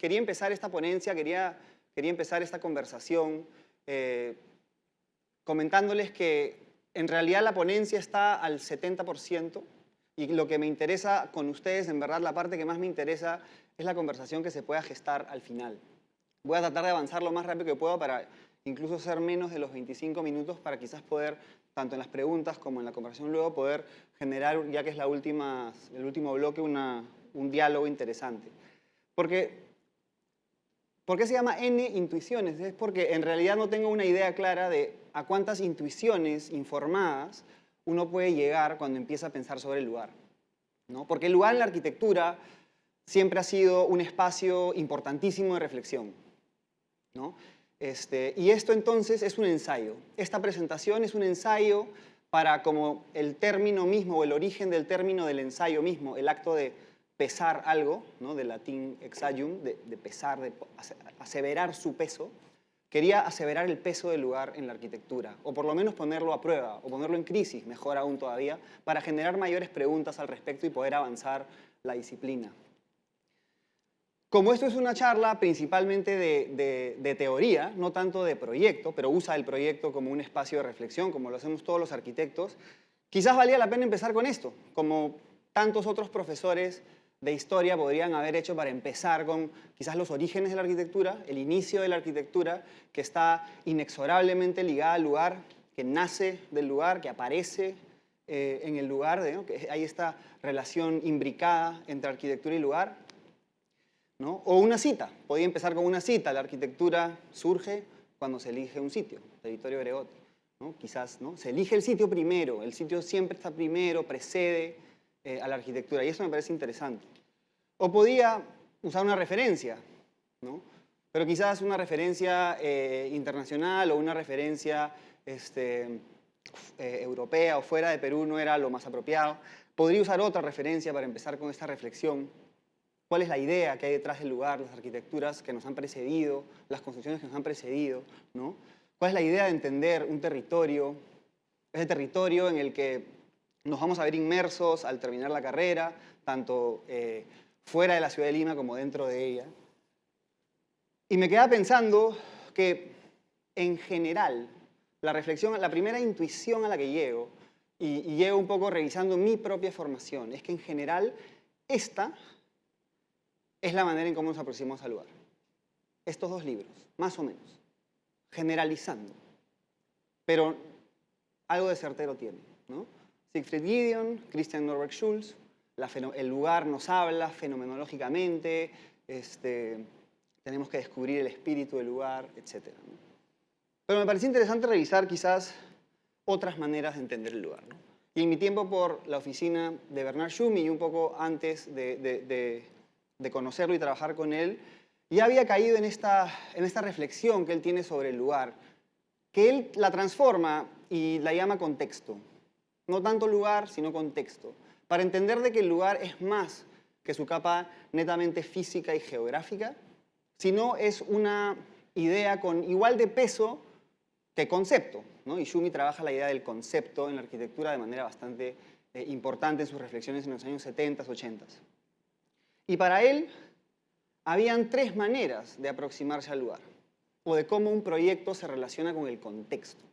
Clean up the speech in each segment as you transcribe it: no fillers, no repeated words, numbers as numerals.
quería empezar esta ponencia, quería empezar esta conversación comentándoles que en realidad la ponencia está al 70% y lo que me interesa con ustedes, en verdad, la parte que más me interesa es la conversación que se pueda gestar al final. Voy a tratar de avanzar lo más rápido que pueda para incluso ser menos de los 25 minutos para quizás poder, tanto en las preguntas como en la conversación luego, poder generar, ya que es el último bloque, un diálogo interesante. ¿Por qué se llama N intuiciones? Es porque en realidad no tengo una idea clara de a cuántas intuiciones informadas uno puede llegar cuando empieza a pensar sobre el lugar, ¿no? Porque el lugar en la arquitectura siempre ha sido un espacio importantísimo de reflexión, ¿no? Y esto entonces es un ensayo. Esta presentación es un ensayo para, como el término mismo o el origen del término del ensayo mismo, el acto de pesar algo, ¿no? Del latín exagium, de pesar, de aseverar su peso. Quería aseverar el peso del lugar en la arquitectura, o por lo menos ponerlo a prueba, o ponerlo en crisis, mejor aún todavía, para generar mayores preguntas al respecto y poder avanzar la disciplina. Como esto es una charla principalmente de teoría, no tanto de proyecto, pero usa el proyecto como un espacio de reflexión, como lo hacemos todos los arquitectos, quizás valía la pena empezar con esto, como tantos otros profesores de historia podrían haber hecho para empezar con quizás los orígenes de la arquitectura, el inicio de la arquitectura, que está inexorablemente ligada al lugar, que nace del lugar, que aparece en el lugar, ¿no? Que hay esta relación imbricada entre arquitectura y lugar, ¿no? O una cita, podía empezar con una cita. La arquitectura surge cuando se elige un sitio, de Vittorio Gregotti, ¿no? Quizás, ¿no? Se elige el sitio primero, el sitio siempre está primero, precede a la arquitectura, y eso me parece interesante. O podía usar una referencia, ¿no? Pero quizás una referencia internacional o una referencia europea o fuera de Perú no era lo más apropiado. Podría usar otra referencia para empezar con esta reflexión. ¿Cuál es la idea que hay detrás del lugar, las arquitecturas que nos han precedido, las construcciones que nos han precedido, ¿no? ¿Cuál es la idea de entender un territorio, ese territorio en el que nos vamos a ver inmersos al terminar la carrera, tanto fuera de la ciudad de Lima como dentro de ella? Y me quedaba pensando que, en general, la reflexión, la primera intuición a la que llego, y llego un poco revisando mi propia formación, es que en general esta es la manera en cómo nos aproximamos al lugar. Estos dos libros, más o menos, generalizando, pero algo de certero tiene, ¿no? Siegfried Giedion, Christian Norberg Schulz, el lugar nos habla fenomenológicamente, tenemos que descubrir el espíritu del lugar, etc., ¿no? Pero me pareció interesante revisar quizás otras maneras de entender el lugar, ¿no? Y en mi tiempo por la oficina de Bernard Schumi y un poco antes de conocerlo y trabajar con él, ya había caído en esta reflexión que él tiene sobre el lugar, que él la transforma y la llama contexto. No tanto lugar, sino contexto. Para entender de que el lugar es más que su capa netamente física y geográfica, sino es una idea con igual de peso que concepto, ¿no? Y Schumi trabaja la idea del concepto en la arquitectura de manera bastante importante en sus reflexiones en los años 70, 80. Y para él, habían tres maneras de aproximarse al lugar, o de cómo un proyecto se relaciona con el contexto.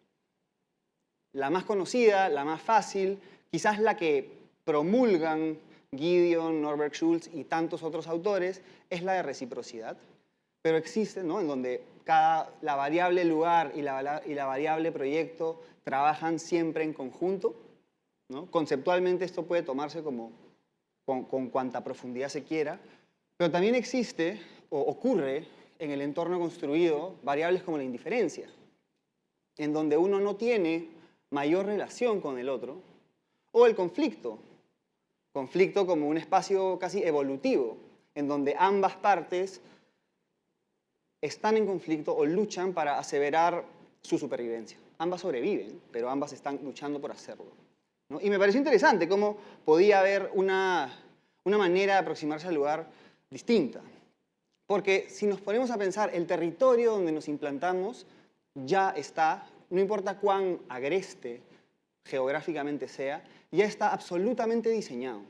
La más conocida, la más fácil, quizás la que promulgan Giedion, Norberg Schulz y tantos otros autores, es la de reciprocidad. Pero existe, ¿no?, en donde la variable lugar y la variable proyecto trabajan siempre en conjunto, ¿no? Conceptualmente esto puede tomarse como con cuanta profundidad se quiera, pero también existe o ocurre en el entorno construido variables como la indiferencia, en donde uno no tiene mayor relación con el otro, o el conflicto como un espacio casi evolutivo, en donde ambas partes están en conflicto o luchan para aseverar su supervivencia. Ambas sobreviven, pero ambas están luchando por hacerlo, ¿no? Y me pareció interesante cómo podía haber una manera de aproximarse al lugar distinta. Porque si nos ponemos a pensar, el territorio donde nos implantamos ya está, no importa cuán agreste geográficamente sea, ya está absolutamente diseñado.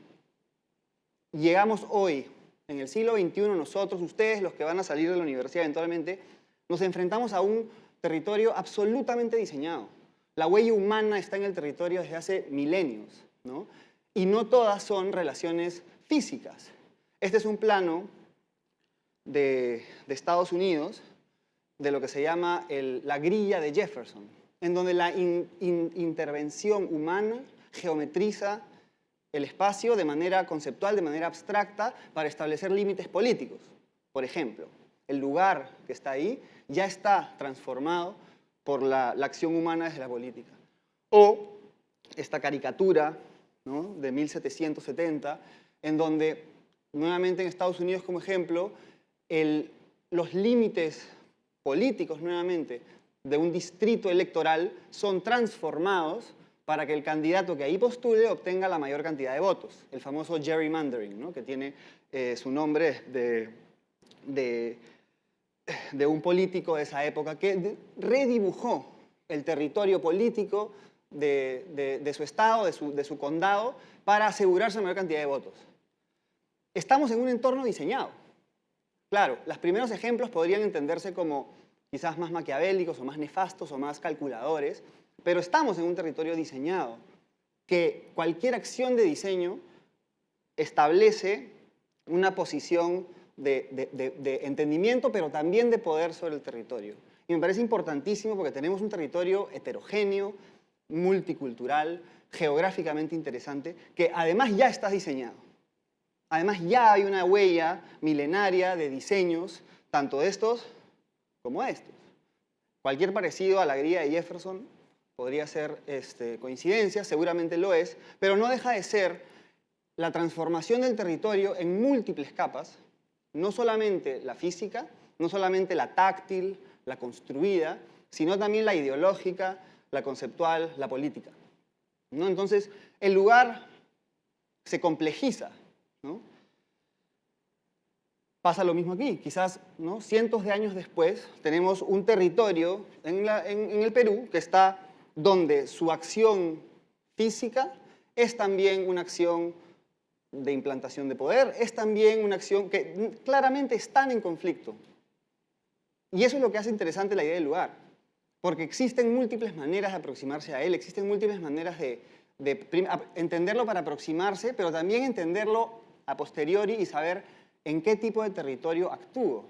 Llegamos hoy En el siglo XXI nosotros, ustedes, los que van a salir de la universidad eventualmente, nos enfrentamos a un territorio absolutamente diseñado. La huella humana está en el territorio desde hace milenios, ¿no? Y no todas son relaciones físicas. Este es un plano de Estados Unidos, de lo que se llama la grilla de Jefferson, en donde la intervención humana geometriza el espacio de manera conceptual, de manera abstracta, para establecer límites políticos. Por ejemplo, el lugar que está ahí ya está transformado por la acción humana desde la política. O esta caricatura, ¿no?, de 1770, en donde, nuevamente en Estados Unidos como ejemplo, los límites políticos, nuevamente, de un distrito electoral son transformados para que el candidato que ahí postule obtenga la mayor cantidad de votos. El famoso gerrymandering, ¿no?, que tiene su nombre de un político de esa época que redibujó el territorio político de su estado, de su condado, para asegurarse la mayor cantidad de votos. Estamos en un entorno diseñado. Claro, los primeros ejemplos podrían entenderse como quizás más maquiavélicos o más nefastos o más calculadores, pero estamos en un territorio diseñado que cualquier acción de diseño establece una posición de entendimiento, pero también de poder sobre el territorio. Y me parece importantísimo porque tenemos un territorio heterogéneo, multicultural, geográficamente interesante, que además ya está diseñado. Además ya hay una huella milenaria de diseños, tanto de estos como estos. Cualquier parecido a la grilla de Jefferson podría ser coincidencia, seguramente lo es, pero no deja de ser la transformación del territorio en múltiples capas, no solamente la física, no solamente la táctil, la construida, sino también la ideológica, la conceptual, la política, ¿no? Entonces, el lugar se complejiza, ¿no? Pasa lo mismo aquí. Quizás, ¿no?, cientos de años después tenemos un territorio en el Perú que está donde su acción física es también una acción de implantación de poder, es también una acción que claramente están en conflicto. Y eso es lo que hace interesante la idea del lugar, porque existen múltiples maneras de aproximarse a él, existen múltiples maneras de entenderlo para aproximarse, pero también entenderlo a posteriori y saber en qué tipo de territorio actúo.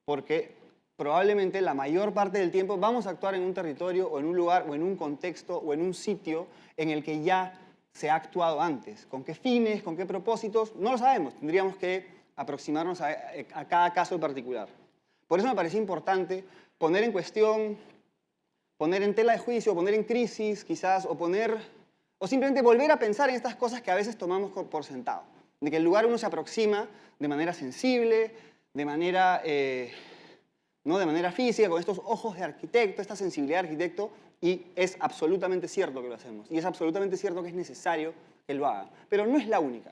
Porque probablemente la mayor parte del tiempo vamos a actuar en un territorio o en un lugar o en un contexto o en un sitio en el que ya se ha actuado antes. ¿Con qué fines? ¿Con qué propósitos? No lo sabemos. Tendríamos que aproximarnos a cada caso en particular. Por eso me parece importante poner en cuestión, poner en tela de juicio, poner en crisis quizás, o simplemente volver a pensar en estas cosas que a veces tomamos por sentado. De que el lugar uno se aproxima de manera sensible, de manera física, con estos ojos de arquitecto, esta sensibilidad de arquitecto, y es absolutamente cierto que lo hacemos. Y es absolutamente cierto que es necesario que lo haga. Pero no es la única.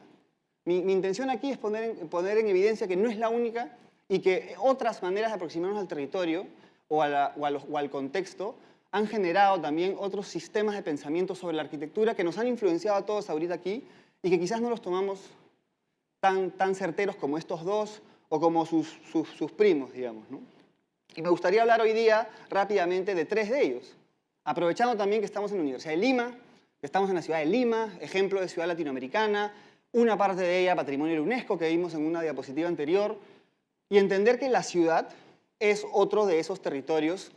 Mi intención aquí es poner en evidencia que no es la única y que otras maneras de aproximarnos al territorio o al contexto han generado también otros sistemas de pensamiento sobre la arquitectura que nos han influenciado a todos ahorita aquí y que quizás no los tomamos tan certeros como estos dos o como sus primos, digamos, ¿no? Y me gustaría hablar hoy día rápidamente de tres de ellos, aprovechando también que estamos en la Universidad de Lima, que estamos en la ciudad de Lima, ejemplo de ciudad latinoamericana, una parte de ella patrimonio de la UNESCO que vimos en una diapositiva anterior, y entender que la ciudad es otro de esos territorios,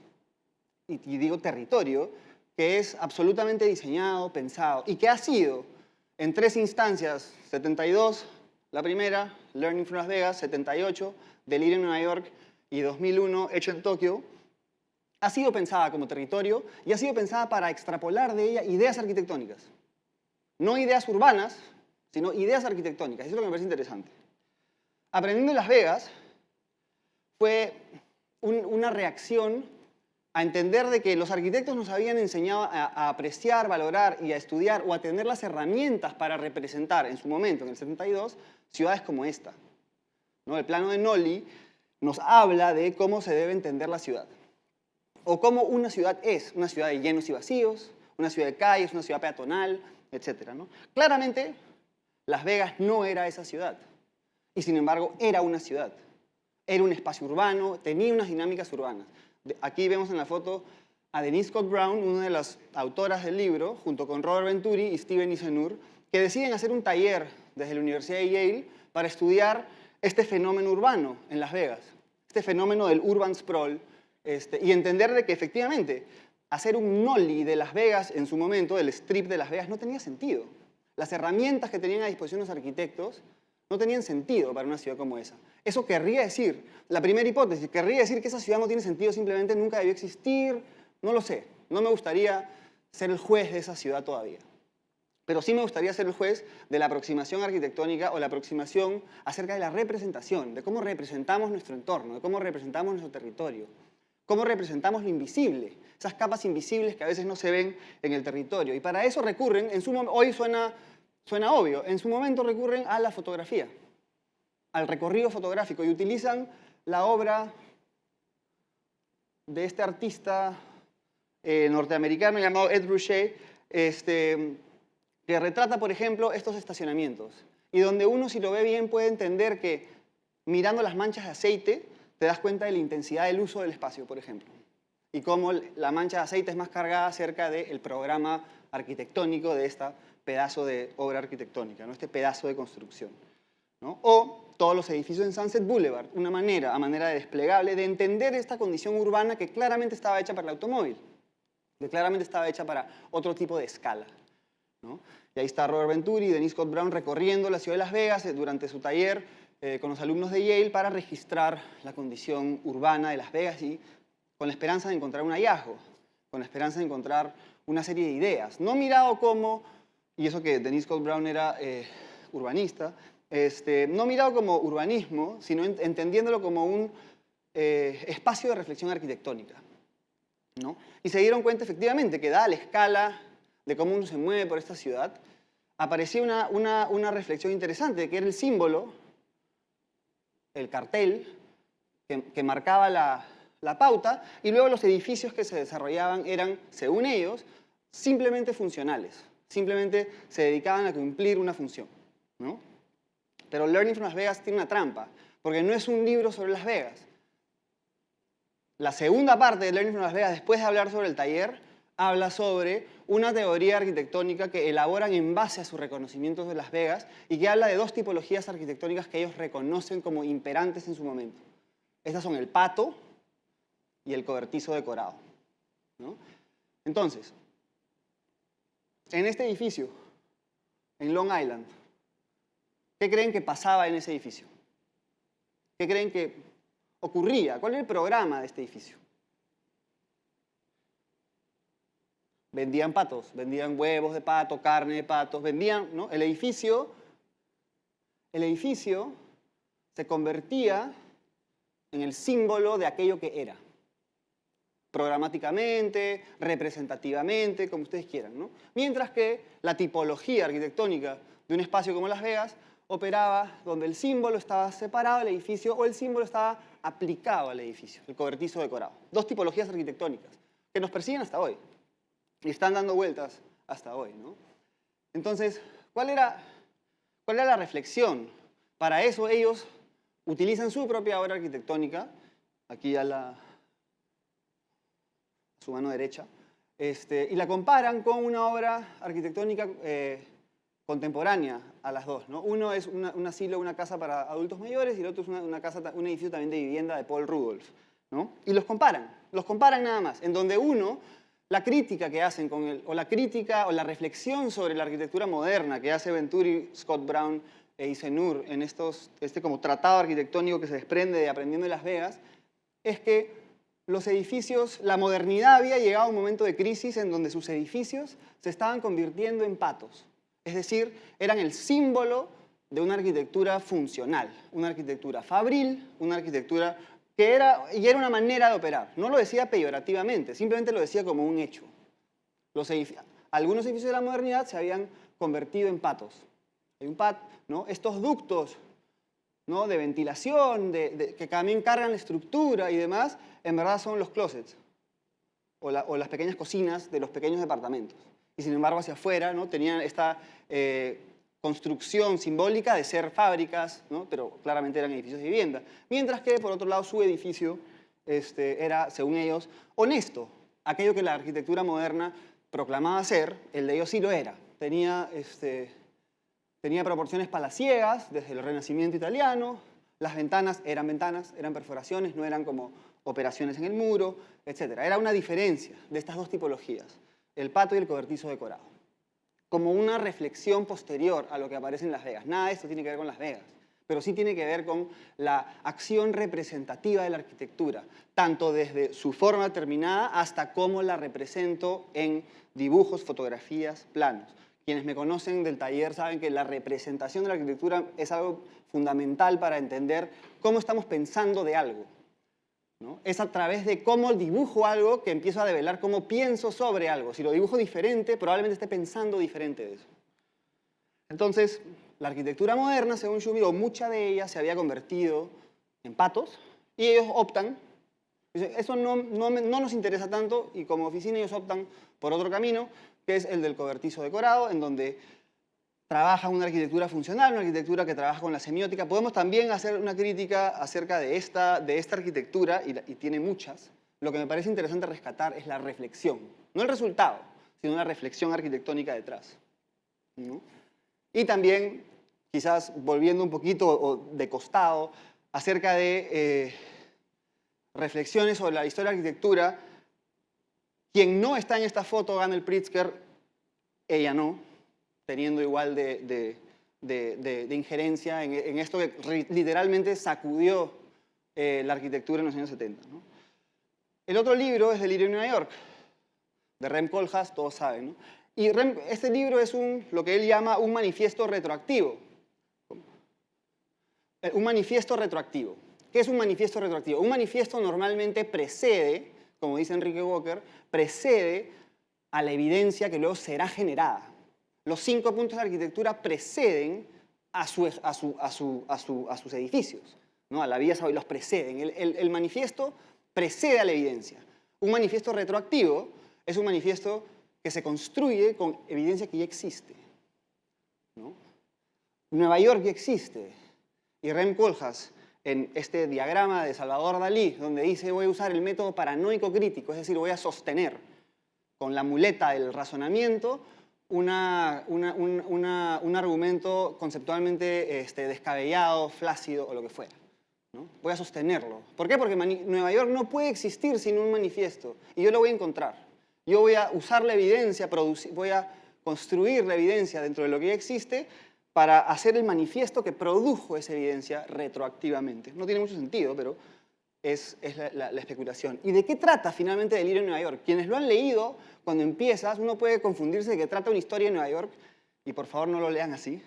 y digo territorio, que es absolutamente diseñado, pensado, y que ha sido en tres instancias, 72, la primera, Learning from Las Vegas, 78, Delirio en Nueva York, y 2001, hecho en Tokio, ha sido pensada como territorio y ha sido pensada para extrapolar de ella ideas arquitectónicas. No ideas urbanas, sino ideas arquitectónicas. Eso es lo que me parece interesante. Aprendiendo en Las Vegas fue una reacción a entender de que los arquitectos nos habían enseñado a apreciar, valorar y a estudiar o a tener las herramientas para representar en su momento, en el 72, ciudades como esta, ¿no? El plano de Nolli nos habla de cómo se debe entender la ciudad. O cómo una ciudad es, una ciudad de llenos y vacíos, una ciudad de calles, una ciudad peatonal, etc., ¿no? Claramente, Las Vegas no era esa ciudad. y sin embargo era una ciudad. Era un espacio urbano, tenía unas dinámicas urbanas. Aquí vemos en la foto a Denise Scott Brown, una de las autoras del libro, junto con Robert Venturi y Steven Isenur, que deciden hacer un taller desde la Universidad de Yale para estudiar este fenómeno urbano en Las Vegas, este fenómeno del urban sprawl, y entender de que efectivamente hacer un nollie de Las Vegas en su momento, del strip de Las Vegas, no tenía sentido. Las herramientas que tenían a disposición los arquitectos no tenían sentido para una ciudad como esa. Eso querría decir, la primera hipótesis, querría decir que esa ciudad no tiene sentido, simplemente nunca debió existir, no lo sé. No me gustaría ser el juez de esa ciudad todavía. Pero sí me gustaría ser el juez de la aproximación arquitectónica o la aproximación acerca de la representación, de cómo representamos nuestro entorno, de cómo representamos nuestro territorio, cómo representamos lo invisible, esas capas invisibles que a veces no se ven en el territorio. Y para eso recurren, hoy suena obvio, en su momento recurren a la fotografía, al recorrido fotográfico, y utilizan la obra de este artista norteamericano llamado Ed Ruscha, que retrata, por ejemplo, estos estacionamientos, y donde uno, si lo ve bien, puede entender que mirando las manchas de aceite te das cuenta de la intensidad del uso del espacio, por ejemplo, y cómo la mancha de aceite es más cargada acerca del programa arquitectónico de este pedazo de obra arquitectónica, ¿no? Este pedazo de construcción, ¿no? O todos los edificios en Sunset Boulevard, una manera desplegable de entender esta condición urbana que claramente estaba hecha para el automóvil, que claramente estaba hecha para otro tipo de escala, ¿no? Y ahí está Robert Venturi y Denise Scott Brown recorriendo la ciudad de Las Vegas durante su taller con los alumnos de Yale para registrar la condición urbana de Las Vegas y con la esperanza de encontrar un hallazgo, con la esperanza de encontrar una serie de ideas. No mirado como, y eso que Denise Scott Brown era urbanista, no mirado como urbanismo, sino entendiéndolo como un espacio de reflexión arquitectónica, ¿no? Y se dieron cuenta efectivamente que dada la escala de cómo uno se mueve por esta ciudad, aparecía una reflexión interesante, que era el símbolo, el cartel, que marcaba la pauta, y luego los edificios que se desarrollaban eran, según ellos, simplemente funcionales, simplemente se dedicaban a cumplir una función, ¿no? Pero Learning from Las Vegas tiene una trampa, porque no es un libro sobre Las Vegas. La segunda parte de Learning from Las Vegas, después de hablar sobre el taller, habla sobre una teoría arquitectónica que elaboran en base a sus reconocimientos de Las Vegas y que habla de dos tipologías arquitectónicas que ellos reconocen como imperantes en su momento. Estas son el pato y el cobertizo decorado, ¿no? Entonces, en este edificio, en Long Island, ¿qué creen que pasaba en ese edificio? ¿Qué creen que ocurría? ¿Cuál era el programa de este edificio? Vendían patos, vendían huevos de pato, carne de patos, vendían, ¿no? El edificio se convertía en el símbolo de aquello que era. Programáticamente, representativamente, como ustedes quieran, ¿no? Mientras que la tipología arquitectónica de un espacio como Las Vegas operaba donde el símbolo estaba separado del edificio o el símbolo estaba aplicado al edificio, el cobertizo decorado. Dos tipologías arquitectónicas que nos persiguen hasta hoy y están dando vueltas hasta hoy, ¿no? Entonces, ¿cuál era la reflexión? Para eso ellos utilizan su propia obra arquitectónica, aquí a su mano derecha, y la comparan con una obra arquitectónica contemporánea a las dos, ¿no? Uno es un asilo, una casa para adultos mayores, y el otro es un edificio también de vivienda de Paul Rudolph, ¿no? Y los comparan nada más, en donde uno, la crítica que hacen o la reflexión sobre la arquitectura moderna que hace Venturi, Scott Brown e Isenur en este como tratado arquitectónico que se desprende de Aprendiendo de Las Vegas, es que los edificios, la modernidad había llegado a un momento de crisis en donde sus edificios se estaban convirtiendo en patos. Es decir, eran el símbolo de una arquitectura funcional, una arquitectura fabril, una arquitectura que era una manera de operar. No lo decía peyorativamente, simplemente lo decía como un hecho. Algunos edificios de la modernidad se habían convertido en patos. Hay un pat, ¿no? Estos ductos, ¿no?, de ventilación, que también cargan la estructura y demás, en verdad son los closets o las pequeñas cocinas de los pequeños departamentos. Y sin embargo, hacia afuera, ¿no?, tenían esta construcción simbólica de ser fábricas, ¿no? Pero claramente eran edificios de vivienda. Mientras que, por otro lado, su edificio era, según ellos, honesto. Aquello que la arquitectura moderna proclamaba ser, el de ellos sí lo era. Tenía proporciones palaciegas desde el Renacimiento italiano, las ventanas, eran perforaciones, no eran como operaciones en el muro, etc. Era una diferencia de estas dos tipologías, el patio y el cobertizo decorado, como una reflexión posterior a lo que aparece en Las Vegas. Nada de esto tiene que ver con Las Vegas, pero sí tiene que ver con la acción representativa de la arquitectura, tanto desde su forma terminada hasta cómo la represento en dibujos, fotografías, planos. Quienes me conocen del taller saben que la representación de la arquitectura es algo fundamental para entender cómo estamos pensando de algo, ¿no? Es a través de cómo dibujo algo que empiezo a develar cómo pienso sobre algo. Si lo dibujo diferente, probablemente esté pensando diferente de eso. Entonces, la arquitectura moderna, según Schumil, mucha de ella se había convertido en patos y ellos optan, eso no nos interesa tanto y como oficina ellos optan por otro camino, que es el del cobertizo decorado, en donde trabaja una arquitectura funcional, una arquitectura que trabaja con la semiótica. Podemos también hacer una crítica acerca de esta arquitectura, y tiene muchas. Lo que me parece interesante rescatar es la reflexión, no el resultado, sino una reflexión arquitectónica detrás, ¿no? Y también, quizás volviendo un poquito o de costado, acerca de reflexiones sobre la historia de la arquitectura. Quien no está en esta foto, Ganel Pritzker, ella no, teniendo igual de injerencia en esto que literalmente sacudió la arquitectura en los años 70, ¿no? El otro libro es Delirio en Nueva York, de Rem Koolhaas, todos saben, ¿no? Y este libro es lo que él llama un manifiesto retroactivo. Un manifiesto retroactivo. ¿Qué es un manifiesto retroactivo? Un manifiesto normalmente precede, como dice Enrique Walker, precede a la evidencia que luego será generada. Los 5 puntos de la arquitectura preceden a sus edificios, ¿no? A la vía los preceden. El manifiesto precede a la evidencia. Un manifiesto retroactivo es un manifiesto que se construye con evidencia que ya existe, ¿no? Nueva York ya existe. Y Rem Koolhaas, en este diagrama de Salvador Dalí, donde dice voy a usar el método paranoico crítico, es decir, voy a sostener con la muleta del razonamiento un argumento conceptualmente descabellado, flácido o lo que fuera, ¿no? Voy a sostenerlo. ¿Por qué? Porque Nueva York no puede existir sin un manifiesto y yo lo voy a encontrar. Yo voy a usar la evidencia, voy a construir la evidencia dentro de lo que ya existe para hacer el manifiesto que produjo esa evidencia retroactivamente. No tiene mucho sentido, pero es la especulación. ¿Y de qué trata finalmente Delirio en Nueva York? Quienes lo han leído, cuando empiezas, uno puede confundirse de que trata una historia en Nueva York, y por favor no lo lean así,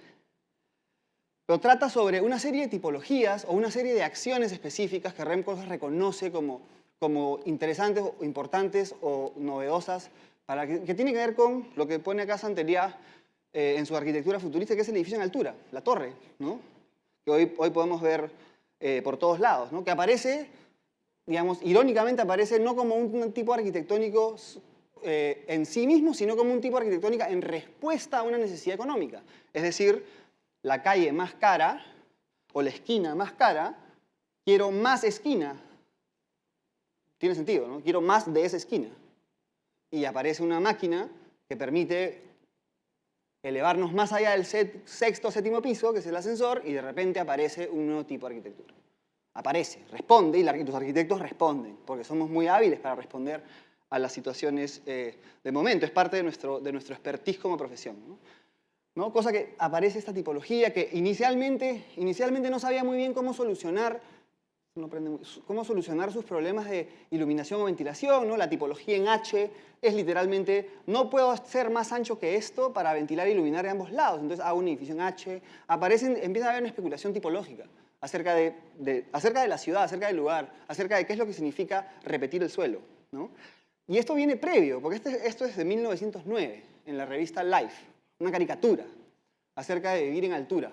pero trata sobre una serie de tipologías o una serie de acciones específicas que Rem Koolhaas reconoce como interesantes o importantes o novedosas, que tiene que ver con lo que pone acá Santería en su arquitectura futurista, que es el edificio en altura, la torre, ¿no? Que hoy podemos ver por todos lados, ¿no? Que aparece, digamos, irónicamente aparece no como un tipo arquitectónico en sí mismo, sino como un tipo arquitectónico en respuesta a una necesidad económica. Es decir, la calle más cara o la esquina más cara, quiero más esquina. Tiene sentido, ¿no? Quiero más de esa esquina. Y aparece una máquina que permite elevarnos más allá del sexto o séptimo piso, que es el ascensor, y de repente aparece un nuevo tipo de arquitectura. Aparece, responde, y los arquitectos responden, porque somos muy hábiles para responder a las situaciones de momento. Es parte de nuestro expertise como profesión, ¿no? Cosa que aparece esta tipología que inicialmente no sabía muy bien cómo solucionar sus problemas de iluminación o ventilación, ¿no? La tipología en H es literalmente, no puedo ser más ancho que esto para ventilar e iluminar de ambos lados, entonces hago un edificio en H. Empieza a haber una especulación tipológica acerca de la ciudad, acerca del lugar, acerca de qué es lo que significa repetir el suelo, ¿no? Y esto viene previo, porque esto es de 1909, en la revista Life, una caricatura acerca de vivir en altura,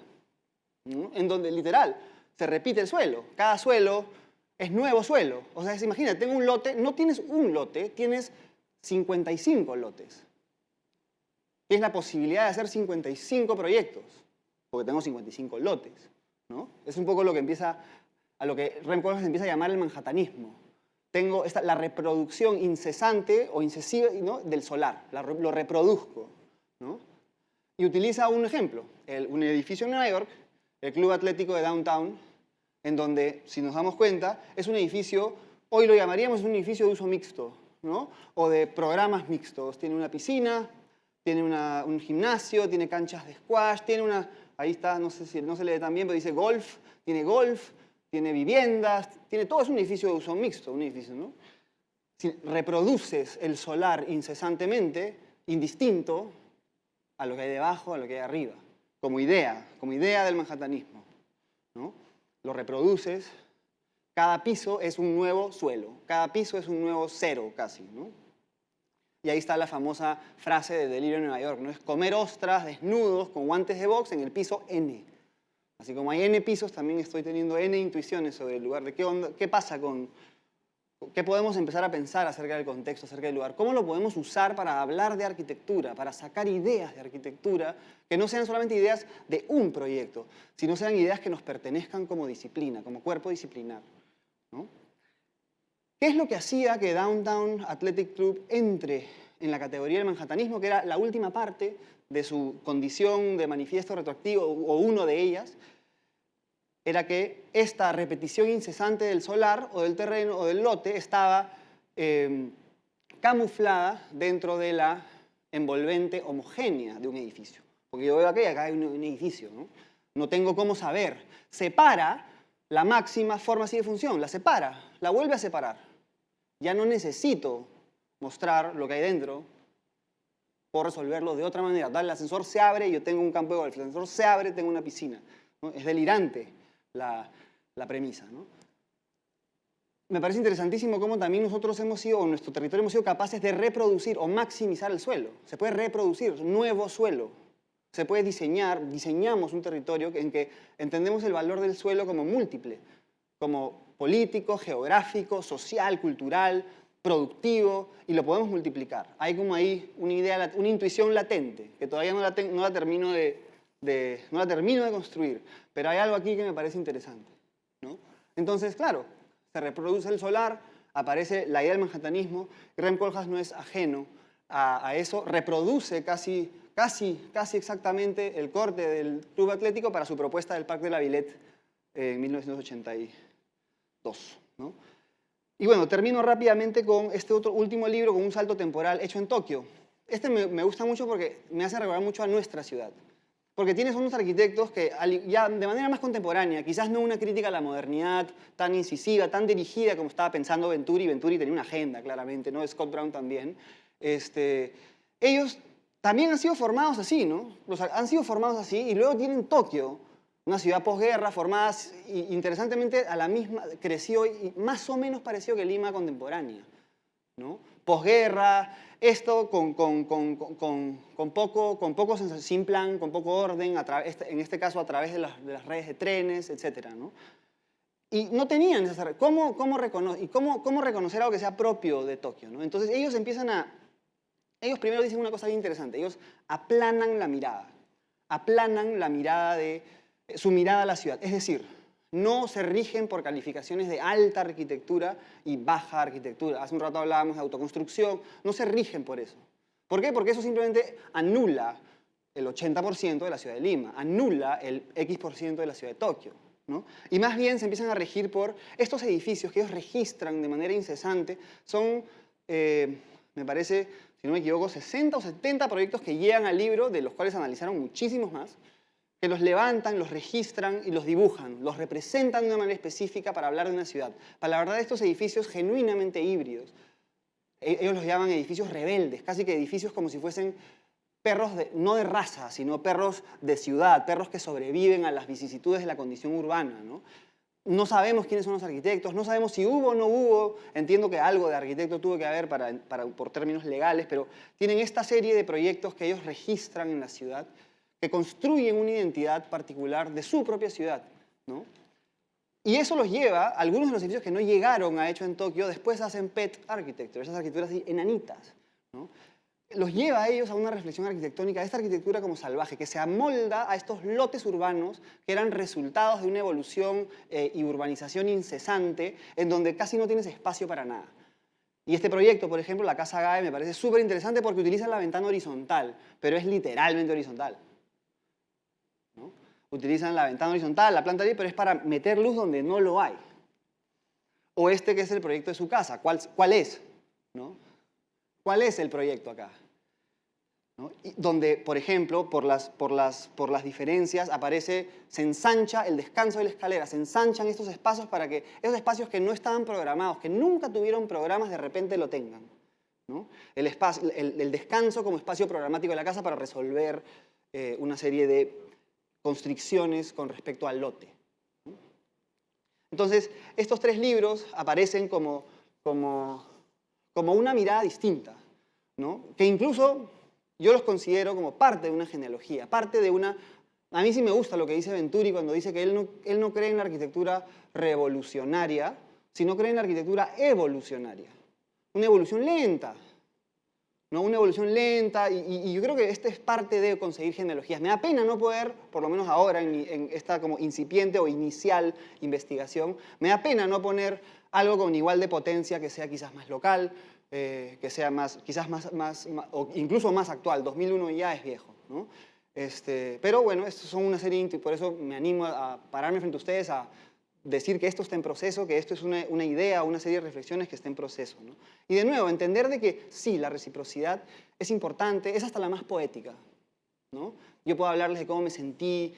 ¿no? En donde literal se repite el suelo. Cada suelo es nuevo suelo. O sea, imagínate, tengo un lote, no tienes un lote, tienes 55 lotes. Tienes la posibilidad de hacer 55 proyectos. porque tengo 55 lotes, ¿no? Es un poco lo que a lo que Rem Koolhaas empieza a llamar el manhattanismo. Tengo la reproducción incesante o incesiva, ¿no?, del solar, lo reproduzco, ¿no? Y utiliza un ejemplo, un edificio en Nueva York, el Club Atlético de Downtown, en donde, si nos damos cuenta, es un edificio, hoy lo llamaríamos un edificio de uso mixto, ¿no? O de programas mixtos. Tiene una piscina, tiene un gimnasio, tiene canchas de squash, ahí está, no sé si no se lee tan bien, pero dice golf, tiene viviendas, tiene todo, es un edificio de uso mixto, un edificio, ¿no? Si reproduces el solar incesantemente, indistinto a lo que hay debajo, a lo que hay arriba, como idea del manhattanismo, ¿no? Lo reproduces, cada piso es un nuevo suelo, cada piso es un nuevo cero casi, ¿no? Y ahí está la famosa frase de Delirio en Nueva York, ¿no? Es comer ostras desnudos con guantes de box en el piso N. Así como hay N pisos, también estoy teniendo N intuiciones sobre el lugar, de qué pasa qué podemos empezar a pensar acerca del contexto, acerca del lugar, cómo lo podemos usar para hablar de arquitectura, para sacar ideas de arquitectura, que no sean solamente ideas de un proyecto, sino sean ideas que nos pertenezcan como disciplina, como cuerpo disciplinar, ¿no? ¿Qué es lo que hacía que Downtown Athletic Club entre en la categoría del manhattanismo, que era la última parte de su condición de manifiesto retroactivo, o una de ellas? Era que esta repetición incesante del solar o del terreno o del lote estaba camuflada dentro de la envolvente homogénea de un edificio. Porque yo veo aquí, acá hay un edificio, ¿no? No tengo cómo saber. Separa la máxima forma así de función, la separa, la vuelve a separar. Ya no necesito mostrar lo que hay dentro, puedo resolverlo de otra manera. El ascensor se abre y yo tengo un campo de golf, el ascensor se abre, tengo una piscina, ¿no? Es delirante la premisa, ¿no? Me parece interesantísimo cómo también nosotros hemos sido, o nuestro territorio hemos sido capaces de reproducir o maximizar el suelo. Se puede reproducir nuevo suelo. Se puede diseñamos un territorio en que entendemos el valor del suelo como múltiple, como político, geográfico, social, cultural, productivo, y lo podemos multiplicar. Hay como ahí una idea, una intuición latente, que todavía no la termino de construir, pero hay algo aquí que me parece interesante, ¿no? Entonces, claro, se reproduce el solar, aparece la idea del manhattanismo, y Rem Koolhaas no es ajeno a eso, reproduce casi exactamente el corte del Club Atlético para su propuesta del Parque de la Villette en 1982, ¿no? Y bueno, termino rápidamente con este otro último libro, con un salto temporal hecho en Tokio. Este me gusta mucho porque me hace recordar mucho a nuestra ciudad. Porque tienes unos arquitectos que ya de manera más contemporánea, quizás no una crítica a la modernidad tan incisiva, tan dirigida como estaba pensando Venturi. Venturi tenía una agenda, claramente, ¿no? Scott Brown también. Ellos también han sido formados así, ¿no? Han sido formados así y luego tienen Tokio, una ciudad posguerra, formada, interesantemente, a la misma, creció y más o menos pareció que Lima contemporánea, ¿no? Posguerra, esto con poco sin plan, con poco orden, en este caso a través de las redes de trenes, etc., ¿no? Y no tenían esas redes. ¿Cómo reconocer algo que sea propio de Tokio, ¿no? Entonces ellos ellos primero dicen una cosa bien interesante, ellos aplanan la mirada su mirada a la ciudad, es decir, no se rigen por calificaciones de alta arquitectura y baja arquitectura. Hace un rato hablábamos de autoconstrucción, no se rigen por eso. ¿Por qué? Porque eso simplemente anula el 80% de la ciudad de Lima, anula el X% de la ciudad de Tokio, ¿no? Y más bien se empiezan a regir por estos edificios que ellos registran de manera incesante. Son, me parece, si no me equivoco, 60 o 70 proyectos que llegan al libro, de los cuales analizaron muchísimos más, que los levantan, los registran y los dibujan, los representan de una manera específica para hablar de una ciudad. Para la verdad, estos edificios genuinamente híbridos, ellos los llaman edificios rebeldes, casi que edificios como si fuesen perros, no de raza, sino perros de ciudad, perros que sobreviven a las vicisitudes de la condición urbana, ¿no? No sabemos quiénes son los arquitectos, no sabemos si hubo o no hubo, entiendo que algo de arquitecto tuvo que haber por términos legales, pero tienen esta serie de proyectos que ellos registran en la ciudad, que construyen una identidad particular de su propia ciudad, ¿no? Y eso los lleva, algunos de los edificios que no llegaron a hecho en Tokio, después hacen pet architecture, esas arquitecturas enanitas, ¿no? los lleva a ellos a una reflexión arquitectónica, de esta arquitectura como salvaje, que se amolda a estos lotes urbanos que eran resultados de una evolución y urbanización incesante, en donde casi no tienes espacio para nada. Y este proyecto, por ejemplo, la Casa Gae, me parece súper interesante porque utiliza la ventana horizontal, pero es literalmente horizontal, ¿no? Utilizan la ventana horizontal, la planta libre, pero es para meter luz donde no lo hay. O este que es el proyecto de su casa, ¿cuál es? ¿No? ¿Cuál es el proyecto acá? ¿No? Donde, por ejemplo, por las diferencias se ensancha el descanso de la escalera, se ensanchan estos espacios para que esos espacios que no estaban programados, que nunca tuvieron programas, de repente lo tengan, ¿no? El descanso como espacio programático de la casa para resolver una serie de constricciones con respecto al lote, ¿no? Entonces, estos tres libros aparecen como una mirada distinta, ¿no? Que incluso yo los considero como parte de una genealogía, parte de una... A mí sí me gusta lo que dice Venturi cuando dice que él no cree en la arquitectura revolucionaria, sino cree en la arquitectura evolucionaria. Una evolución lenta, ¿no? Una evolución lenta, y yo creo que este es parte de conseguir genealogías. Me da pena no poder, por lo menos ahora en esta como incipiente o inicial investigación, me da pena no poner algo con igual de potencia que sea quizás más local, que sea quizás más, o incluso más actual. 2001 ya es viejo, ¿no? Pero bueno, estos son una serie, por eso me animo a pararme frente a ustedes a decir que esto está en proceso, que esto es una idea, una serie de reflexiones que está en proceso, ¿no? Y de nuevo, entender de que sí, la reciprocidad es importante, es hasta la más poética, ¿no? Yo puedo hablarles de cómo me sentí,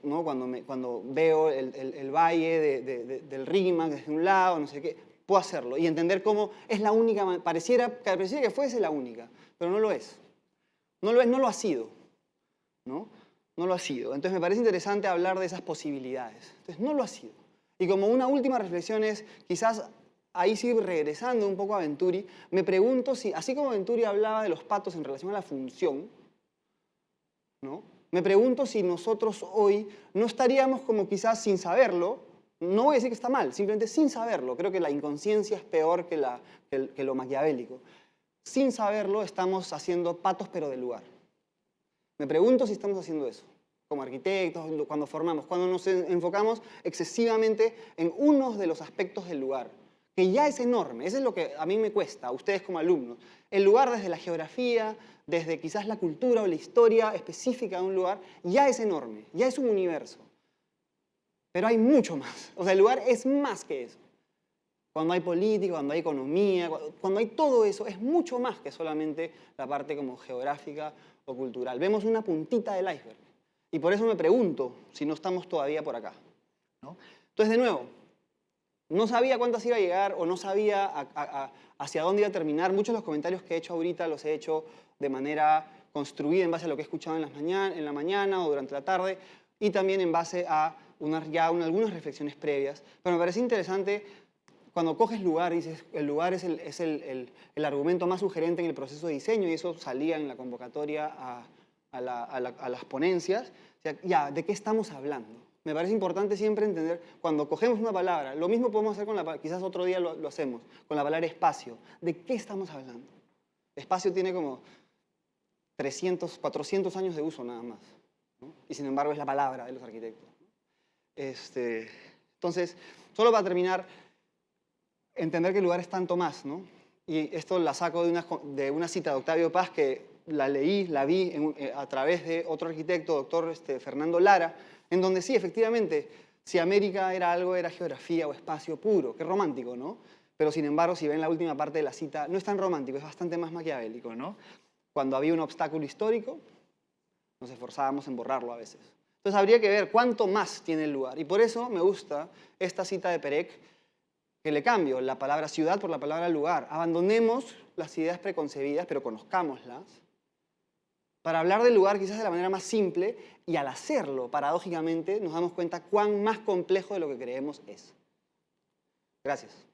¿no? Cuando veo el valle del Rímac desde un lado, no sé qué, puedo hacerlo y entender cómo es la única, pareciera que fuese la única, pero no lo es. No lo es, no lo ha sido, ¿no? No lo ha sido. Entonces me parece interesante hablar de esas posibilidades. Entonces no lo ha sido. Y como una última reflexión es, quizás ahí sí regresando un poco a Venturi, me pregunto si, así como Venturi hablaba de los patos en relación a la función, ¿no? Me pregunto si nosotros hoy no estaríamos como quizás sin saberlo, no voy a decir que está mal, simplemente sin saberlo, creo que la inconsciencia es peor que lo maquiavélico. Sin saberlo estamos haciendo patos pero del lugar. Me pregunto si estamos haciendo eso, como arquitectos, cuando nos enfocamos excesivamente en uno de los aspectos del lugar, que ya es enorme. Eso es lo que a mí me cuesta, a ustedes como alumnos. El lugar desde la geografía, desde quizás la cultura o la historia específica de un lugar, ya es enorme, ya es un universo. Pero hay mucho más. O sea, el lugar es más que eso. Cuando hay política, cuando hay economía, cuando hay todo eso, es mucho más que solamente la parte como geográfica o cultural. Vemos una puntita del iceberg. Y por eso me pregunto si no estamos todavía por acá, ¿no? Entonces, de nuevo, no sabía cuántas iba a llegar o no sabía hacia dónde iba a terminar. Muchos de los comentarios que he hecho ahorita los he hecho de manera construida en base a lo que he escuchado en la mañana o durante la tarde y también en base a algunas reflexiones previas. Pero me parece interesante cuando coges lugar y dices, el lugar es el argumento más sugerente en el proceso de diseño y eso salía en la convocatoria a las ponencias. O sea, ya, ¿de qué estamos hablando? Me parece importante siempre entender, cuando cogemos una palabra, lo mismo podemos hacer con quizás otro día lo hacemos, con la palabra espacio. ¿De qué estamos hablando? Espacio tiene como 300, 400 años de uso nada más, ¿no? Y sin embargo es la palabra de los arquitectos. Entonces, solo para terminar, entender que el lugar es tanto más, ¿no? Y esto la saco de una cita de Octavio Paz que la vi a través de otro arquitecto, doctor Fernando Lara, en donde sí, efectivamente, si América era algo, era geografía o espacio puro. Qué romántico, ¿no? Pero sin embargo, si ven la última parte de la cita, no es tan romántico, es bastante más maquiavélico, ¿no? Cuando había un obstáculo histórico, nos esforzábamos en borrarlo a veces. Entonces habría que ver cuánto más tiene el lugar. Y por eso me gusta esta cita de Perec, que le cambio la palabra ciudad por la palabra lugar. Abandonemos las ideas preconcebidas, pero conozcámoslas, para hablar del lugar quizás de la manera más simple, y al hacerlo, paradójicamente, nos damos cuenta cuán más complejo de lo que creemos es. Gracias.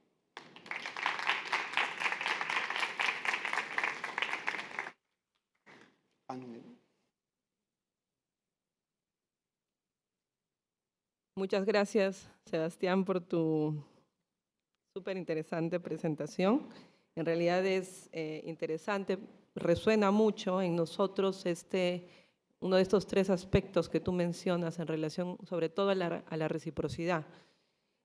Muchas gracias, Sebastián, por tu súper interesante presentación. En realidad es interesante resuena mucho en nosotros uno de estos tres aspectos que tú mencionas en relación sobre todo a la reciprocidad.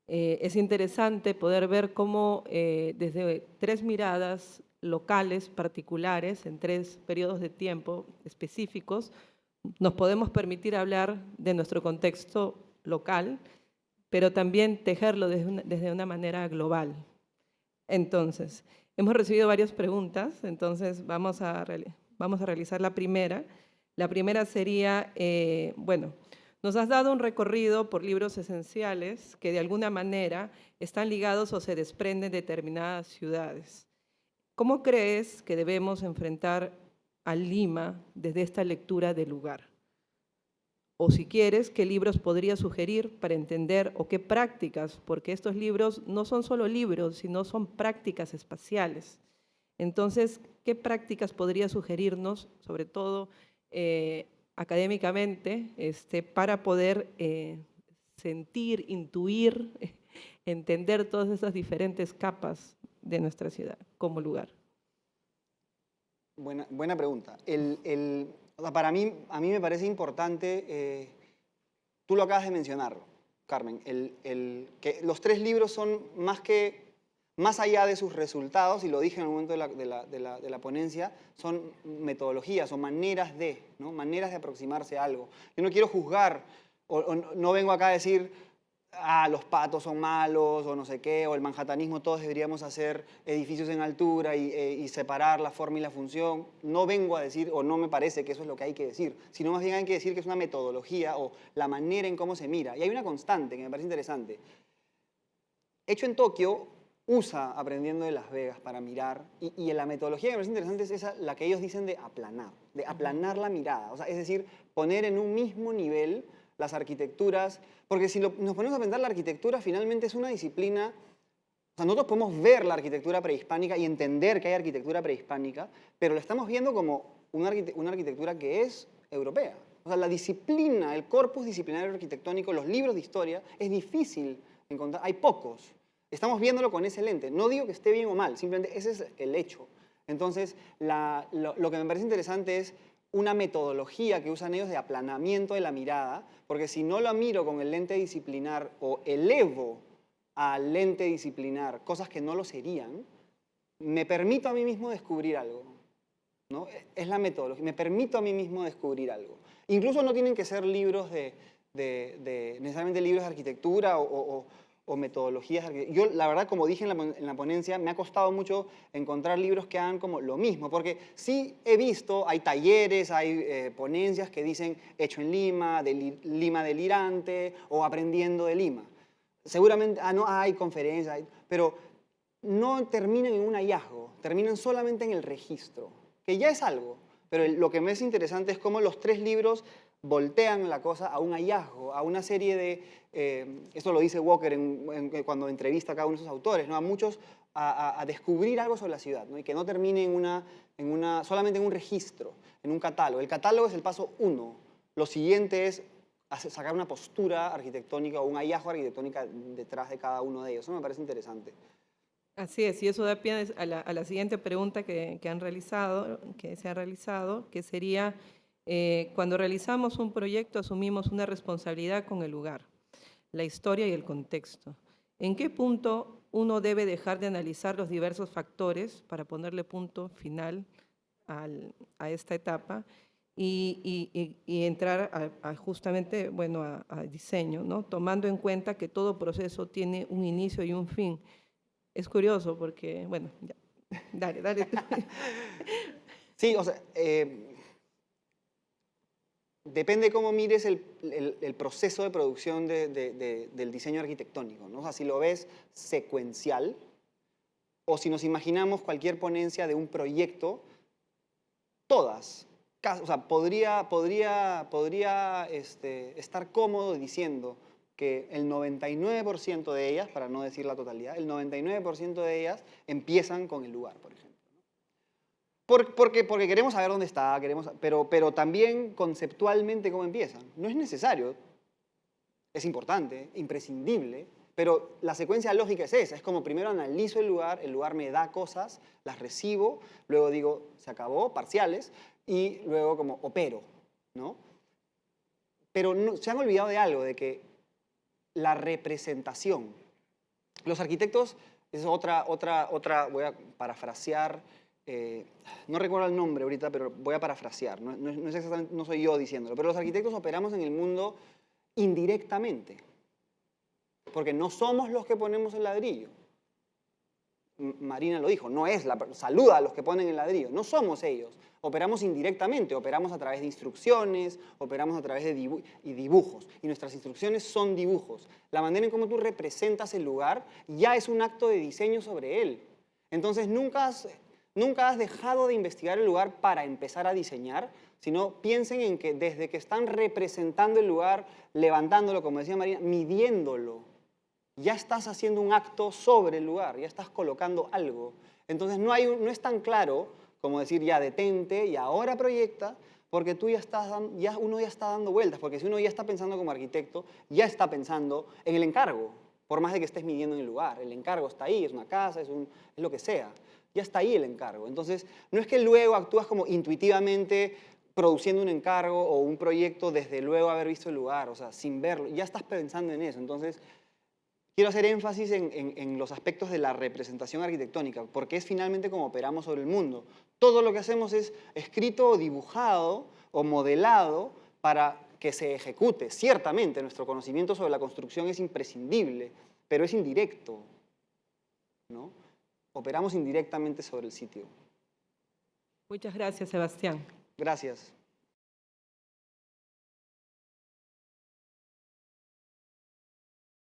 Es interesante poder ver cómo desde tres miradas locales, particulares, en tres periodos de tiempo específicos, nos podemos permitir hablar de nuestro contexto local, pero también tejerlo desde una manera global. Entonces, hemos recibido varias preguntas, entonces vamos a realizar la primera. La primera sería, bueno, nos has dado un recorrido por libros esenciales que de alguna manera están ligados o se desprenden de determinadas ciudades. ¿Cómo crees que debemos enfrentar a Lima desde esta lectura del lugar? O si quieres, ¿qué libros podrías sugerir para entender o qué prácticas? Porque estos libros no son solo libros, sino son prácticas espaciales. Entonces, ¿qué prácticas podrías sugerirnos, sobre todo académicamente, para poder sentir, intuir, entender todas esas diferentes capas de nuestra ciudad como lugar? Buena pregunta. O sea, a mí me parece importante, tú lo acabas de mencionar, Carmen, que los tres libros son más allá de sus resultados, y lo dije en el momento de la ponencia, son metodologías o maneras de, ¿no? Maneras de aproximarse a algo. Yo no quiero juzgar, o no vengo acá a decir, los patos son malos, o no sé qué, o el manhattanismo, todos deberíamos hacer edificios en altura y separar la forma y la función. No vengo a decir, o no me parece que eso es lo que hay que decir, sino más bien hay que decir que es una metodología o la manera en cómo se mira. Y hay una constante que me parece interesante. Hecho en Tokio, usa Aprendiendo de Las Vegas para mirar, y la metodología que me parece interesante es esa, la que ellos dicen de aplanar la mirada. O sea, es decir, poner en un mismo nivel las arquitecturas, porque si nos ponemos a pensar, la arquitectura finalmente es una disciplina. O sea, nosotros podemos ver la arquitectura prehispánica y entender que hay arquitectura prehispánica, pero lo estamos viendo como una arquitectura que es europea. O sea, la disciplina, el corpus disciplinario arquitectónico, los libros de historia, es difícil encontrar, hay pocos. Estamos viéndolo con ese lente. No digo que esté bien o mal, simplemente ese es el hecho. Entonces, lo que me parece interesante es una metodología que usan ellos de aplanamiento de la mirada, porque si no lo miro con el lente disciplinar o elevo al lente disciplinar cosas que no lo serían, me permito a mí mismo descubrir algo, ¿no? Es la metodología, me permito a mí mismo descubrir algo. Incluso no tienen que ser libros necesariamente libros de arquitectura o metodologías. Yo, la verdad, como dije en la ponencia, me ha costado mucho encontrar libros que hagan como lo mismo, porque sí he visto, hay talleres, hay ponencias que dicen Hecho en Lima, Lima delirante o Aprendiendo de Lima. Seguramente, no hay conferencias, pero no terminan en un hallazgo, terminan solamente en el registro, que ya es algo, pero lo que me es interesante es cómo los tres libros voltean la cosa a un hallazgo, a una serie de, esto lo dice Walker cuando entrevista a cada uno de esos autores, ¿no? A muchos a descubrir algo sobre la ciudad, ¿no? Y que no termine solamente en un registro, en un catálogo. El catálogo es el paso 1. Lo siguiente es sacar una postura arquitectónica o un hallazgo arquitectónico detrás de cada uno de ellos. Eso me parece interesante. Así es, y eso da pie a la siguiente pregunta que se ha realizado, que sería, cuando realizamos un proyecto asumimos una responsabilidad con el lugar, la historia y el contexto. ¿En qué punto uno debe dejar de analizar los diversos factores para ponerle punto final a esta etapa y entrar justamente, bueno, a diseño, ¿no? Tomando en cuenta que todo proceso tiene un inicio y un fin? Es curioso porque, bueno, ya. Dale tú. Sí, o sea, depende cómo mires el proceso de producción del diseño arquitectónico, ¿no? O sea, si lo ves secuencial o si nos imaginamos cualquier ponencia de un proyecto, todas, o sea, podría estar cómodo diciendo que el 99% de ellas, para no decir la totalidad, el 99% de ellas empiezan con el lugar, por ejemplo. Porque queremos saber dónde está, pero también conceptualmente cómo empiezan. No es necesario, es importante, imprescindible, Pero la secuencia lógica es esa, es como primero analizo el lugar me da cosas, las recibo, luego digo, se acabó, parciales, y luego como opero, ¿no? Pero se han olvidado de algo, de que la representación. Los arquitectos, es otra, voy a parafrasear, no recuerdo el nombre ahorita, pero voy a parafrasear, no es exactamente, no soy yo diciéndolo, pero los arquitectos operamos en el mundo indirectamente, porque no somos los que ponemos el ladrillo. Marina lo dijo, saluda a los que ponen el ladrillo, no somos ellos. Operamos indirectamente, operamos a través de instrucciones, operamos a través de dibujos. Y nuestras instrucciones son dibujos. La manera en cómo tú representas el lugar ya es un acto de diseño sobre él. Entonces nunca has dejado de investigar el lugar para empezar a diseñar, sino piensen en que desde que están representando el lugar, levantándolo, como decía Marina, midiéndolo, ya estás haciendo un acto sobre el lugar, ya estás colocando algo. Entonces no es tan claro como decir ya detente y ahora proyecta, porque uno ya está dando vueltas, porque si uno ya está pensando como arquitecto, ya está pensando en el encargo, por más de que estés midiendo en el lugar. El encargo está ahí, es una casa, es lo que sea. Ya está ahí el encargo. Entonces no es que luego actúas como intuitivamente produciendo un encargo o un proyecto desde luego haber visto el lugar, o sea, sin verlo, ya estás pensando en eso. Entonces quiero hacer énfasis en los aspectos de la representación arquitectónica, porque es finalmente como operamos sobre el mundo. Todo lo que hacemos es escrito o dibujado o modelado para que se ejecute. Ciertamente, nuestro conocimiento sobre la construcción es imprescindible, pero es indirecto, ¿no? Operamos indirectamente sobre el sitio. Muchas gracias, Sebastián. Gracias.